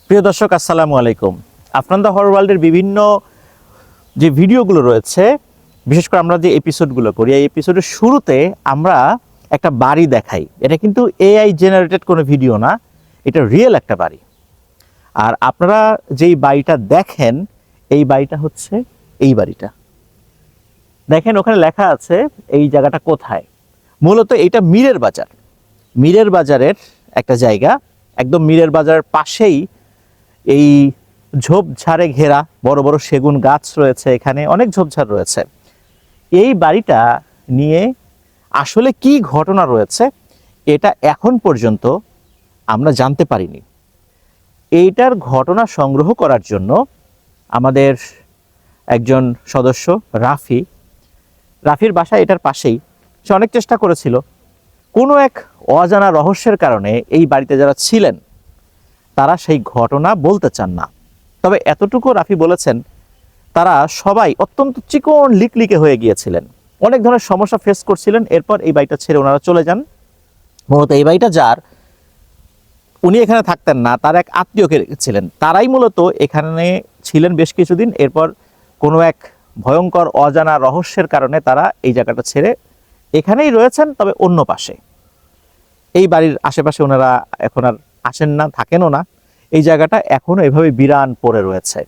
প্রিয় দর্শক, আসসালামু আলাইকুম। আফরান দ্য হরর ওয়ার্ল্ডের বিভিন্ন যে ভিডিওগুলো রয়েছে, বিশেষ করে আমরা যে এপিসোডগুলো করি, এই এপিসোডের শুরুতে আমরা একটা বাড়ি দেখাই। এটা কিন্তু এআই জেনারেটেড কোনো ভিডিও না, এটা রিয়েল একটা বাড়ি। আর আপনারা যেই বাড়িটা দেখেন, এই বাড়িটা হচ্ছে এই বাড়িটা। দেখেন ওখানে লেখা আছে এই জায়গাটা কোথায়। মূলত এইটা মীরের বাজার। মীরের বাজারের একটা জায়গা, একদম মীরের বাজারের পাশেই এই ঝোপঝাড়ে ঘেরা বড় বড় সেগুন গাছ রয়েছে, এখানে অনেক ঝোপঝাড় রয়েছে। এই বাড়িটা নিয়ে আসলে কি ঘটনা রয়েছে এটা এখন পর্যন্ত আমরা জানতে পারিনি। এইটার ঘটনা সংগ্রহ করার জন্য আমাদের একজন সদস্য রাফির বাসা এটার পাশেই। সে অনেক চেষ্টা করেছিল, কোনো এক অজানা রহস্যের কারণে এই বাড়িতে যারা ছিলেন তারা সেই ঘটনা বলতে চান না। তবে এতটুকু রাফি বলেছেন, তারা সবাই অত্যন্ত চিকন লিকলিকে হয়ে গিয়েছিলেন, অনেক ধরনের সমস্যা ফেস করছিলেন। এরপর এই বাড়িটা ছেড়ে ওনারা চলে যান। মূলত এই বাড়িটা যার, উনি এখানে থাকতেন না, তার এক আত্মীয়কে রেখেছিলেন। তারাই মূলত এখানে ছিলেন বেশ কিছুদিন। এরপর কোনো এক ভয়ঙ্কর অজানা রহস্যের কারণে তারা এই জায়গাটা ছেড়ে এখানেই রয়েছেন, তবে অন্য পাশে। এই বাড়ির আশেপাশে ওনারা এখন আর আসেন না, থাকেনও না। এই জায়গাটা এখনো এভাবে বিরান পড়ে রয়েছে।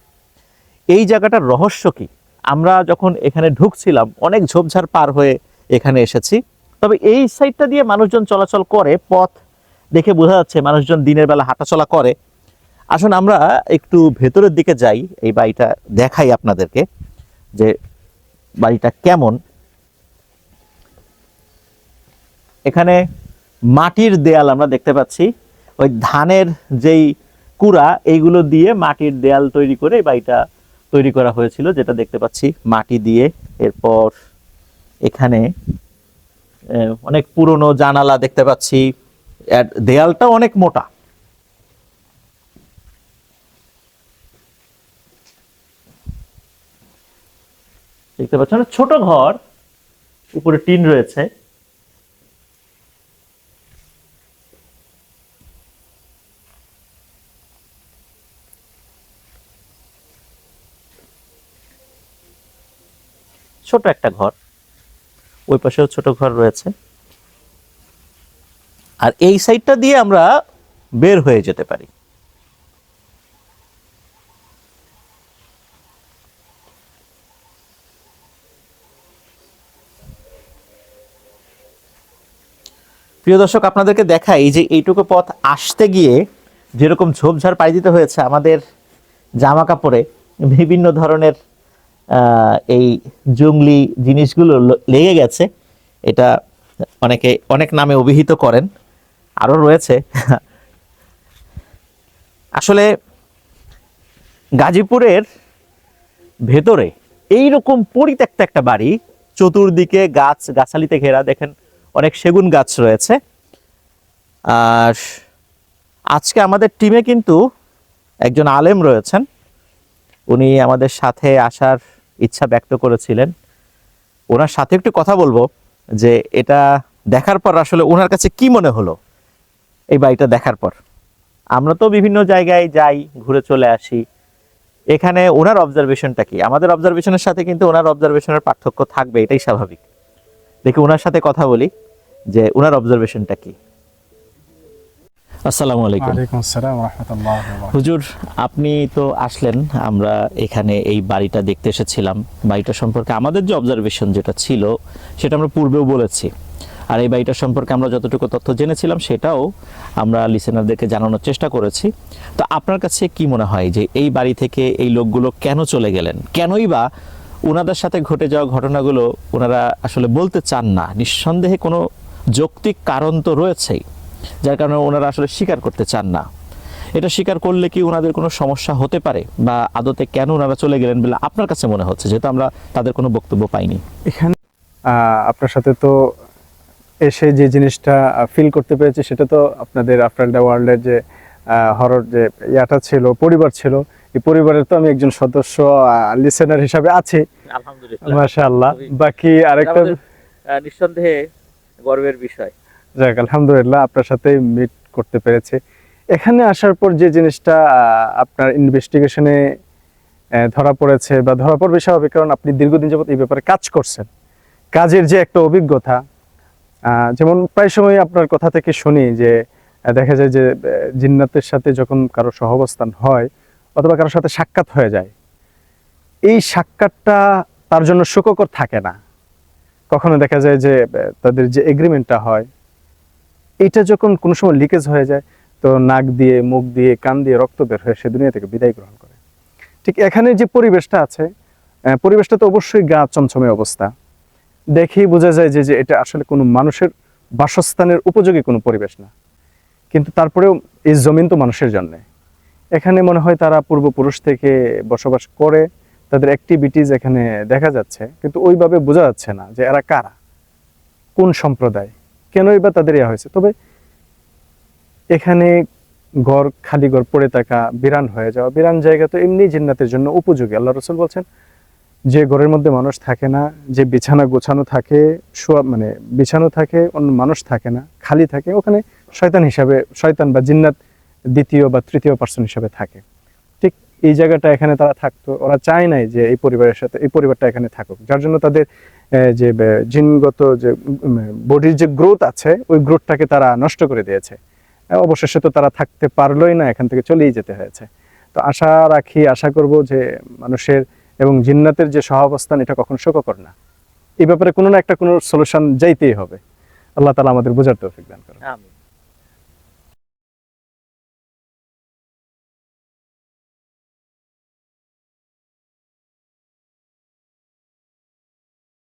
এই জায়গাটার রহস্য কি? আমরা যখন এখানে ঢুকছিলাম অনেক ঝোপঝাড় পার হয়ে এখানে এসেছি। তবে এই সাইডটা দিয়ে মানুষজন চলাচল করে, পথ দেখে বোঝা যাচ্ছে মানুষজন দিনের বেলা হাঁটাচলা করে। আসুন আমরা একটু ভেতরের দিকে যাই, এই বাড়িটা দেখাই আপনাদেরকে যে বাড়িটা কেমন। এখানে মাটির দেয়াল আমরা দেখতে পাচ্ছি, ওই ধানের যেই কুড়া এইগুলো দিয়ে মাটির দেয়াল তৈরি করে এই বাড়িটা তৈরি করা হয়েছিল, যেটা দেখতে পাচ্ছি মাটি দিয়ে। এরপর এখানে অনেক পুরনো জানালা দেখতে পাচ্ছি, আর দেয়ালটা অনেক মোটা। দেখতে পাচ্ছেন ছোট ঘর, উপরে টিন রয়েছে। ছোট একটা ঘর, ওই পাশেও ছোট ঘর রয়েছে। আর এই সাইডটা দিয়ে আমরা বের হয়ে যেতে পারি। প্রিয় দর্শক, আপনাদেরকে দেখাই যে এইটুকু পথ আসতে গিয়ে যেরকম ঝোপঝাড় পাড়ি দিতে হয়েছে, আমাদের জামা কাপড়ে বিভিন্ন ধরনের এই জংলি জিনিসগুলো লেগে গেছে। এটা অনেকে অনেক নামে অভিহিত করেন, আরও রয়েছে। আসলে গাজীপুরের ভেতরে এইরকম পরিত্যক্ত একটা বাড়ি, চতুর্দিকে গাছ গাছালিতে ঘেরা, দেখেন অনেক সেগুন গাছ রয়েছে। আর আজকে আমাদের টিমে কিন্তু একজন আলেম রয়েছেন, উনি আমাদের সাথে আসার ইচ্ছা ব্যক্ত করেছিলেন। ওনার সাথে একটু কথা বলবো যে এটা দেখার পর আসলে ওনার কাছে কি মনে হলো এই বাড়িটা দেখার পর। আমরা তো বিভিন্ন জায়গায় যাই, ঘুরে চলে আসি, এখানে ওনার অবজারভেশনটা কি? আমাদের অবজারভেশনের সাথে কিন্তু ওনার অবজারভেশনের পার্থক্য থাকবে, এটাই স্বাভাবিক। দেখি ওনার সাথে কথা বলি যে ওনার অবজারভেশনটা কি। আসসালামু আলাইকুম। ওয়ালাইকুম আসসালাম ওয়া রাহমাতুল্লাহি ওয়া বারাকাতুহু। হুজুর, আপনি তো আসলেন, আমরা এখানে এই বাড়িটা দেখতে এসেছিলাম। বাড়িটা সম্পর্কে আমাদের যে অবজারভেশন যেটা ছিল সেটা আমরা পূর্বেও বলেছি। আর এই বাড়িটা সম্পর্কে আমরা যতটুকু তথ্য জেনেছিলাম সেটাও আমরা লিসেনারদেরকে জানানোর চেষ্টা করেছি। তো আপনার কাছে কি মনে হয় যে এই বাড়ি থেকে এই লোকগুলো কেন চলে গেলেন? কেনই বা ওনাদের সাথে ঘটে যাওয়া ঘটনাগুলো ওনারা আসলে বলতে চান না? নিঃসন্দেহে কোনো যৌক্তিক কারণ তো রয়েছেই, যার কারণে ওনারা আসলে স্বীকার করতে চান না। এটা স্বীকার করলে কি ওনাদের কোনো সমস্যা হতে পারে, বা আদতে কেন ওনারা চলে গেলেন বলে আপনার কাছে মনে হচ্ছে, যেহেতু আমরা তাদের কোনো বক্তব্য পাইনি? এখানে আপনার সাথে তো এসে যে জিনিসটা ফিল করতে পেরেছি সেটা তো আপনাদের আফটার দ্য ওয়ার্ল্ডের যে হরর যে ইয়াটা ছিল, পরিবার ছিল, এই পরিবারের তো আমি একজন সদস্য, লিসেনার হিসাবে আছি। আলহামদুলিল্লাহ, মাশাআল্লাহ। বাকি আরেকটা নিঃসন্দেহে গর্বের বিষয়। যাক, আলহামদুলিল্লাহ আপনার সাথে মিট করতে পেরেছি। এখানে আসার পর যে জিনিসটা আপনার ইনভেস্টিগেশনে ধরা পড়েছে বা ধরা পড়বে স্বাভাবিক, কারণ আপনি দীর্ঘদিন যাবত এই ব্যাপারে কাজ করছেন, কাজের যে একটা অভিজ্ঞতা, যেমন প্রায় সময় আপনার কথা থেকে শুনি যে দেখা যায় যে জিন্নাতের সাথে যখন কারো সহাবস্থান হয় অথবা কারোর সাথে সাক্ষাৎ হয়ে যায়, এই সাক্ষাৎটা তার জন্য সুখকর থাকে না। কখনো দেখা যায় যে তাদের যে এগ্রিমেন্টটা হয় এটা যখন কোনো সময় লিকেজ হয়ে যায়, তো নাক দিয়ে, মুখ দিয়ে, কান দিয়ে রক্ত বের হয়ে সে দুনিয়া থেকে বিদায় গ্রহণ করে। ঠিক এখানে যে পরিবেশটা আছে, পরিবেশটা তো অবশ্যই গা চমচমে অবস্থা, দেখেই বোঝা যায় যে এটা আসলে কোনো মানুষের বাসস্থানের উপযোগী কোনো পরিবেশ না। কিন্তু তারপরেও এই জমিন তো মানুষের জন্য, এখানে মনে হয় তারা পূর্বপুরুষ থেকে বসবাস করে, তাদের অ্যাক্টিভিটিস এখানে দেখা যাচ্ছে, কিন্তু ওইভাবে বোঝা যাচ্ছে না যে এরা কারা, কোন সম্প্রদায়, কেনই বা তাদের ইয়া হয়েছে। তবে এখানে ঘর, খালি ঘর পড়ে থাকা, বিরান হয়ে যাওয়া, বিরান জায়গা তো এমনি জিন্নাতের জন্য উপযোগী। আল্লাহ রাসূল বলছেন যে ঘরের মধ্যে মানুষ থাকে না, যে বিছানা গোছানো থাকে, মানে বিছানো থাকে, অন্য মানুষ থাকে না, খালি থাকে, ওখানে শয়তান হিসাবে, শয়তান বা জিন্নাত দ্বিতীয় বা তৃতীয় পার্সন হিসাবে থাকে। ঠিক এই জায়গাটা এখানে তারা থাকতো, ওরা চায় নাই যে এই পরিবারের সাথে এই পরিবারটা এখানে থাকুক, যার জন্য তাদের যে জিনগত যে বডির যে গ্রোথ আছে ওই গ্রোথটাকে তারা নষ্ট করে দিয়েছে। অবশেষে তো তারা থাকতে পারলোই না, এখান থেকে চলেই যেতে হয়েছে। তো আশা করব যে মানুষের এবং জিন্নাতের যে সহাবস্থান এটা কখনো সুখকর না। এই ব্যাপারে কোনো না একটা কোনো সলিউশন যাইতেই হবে। আল্লাহ তাআলা আমাদের বোঝার তৌফিক দান করেন। আমিন।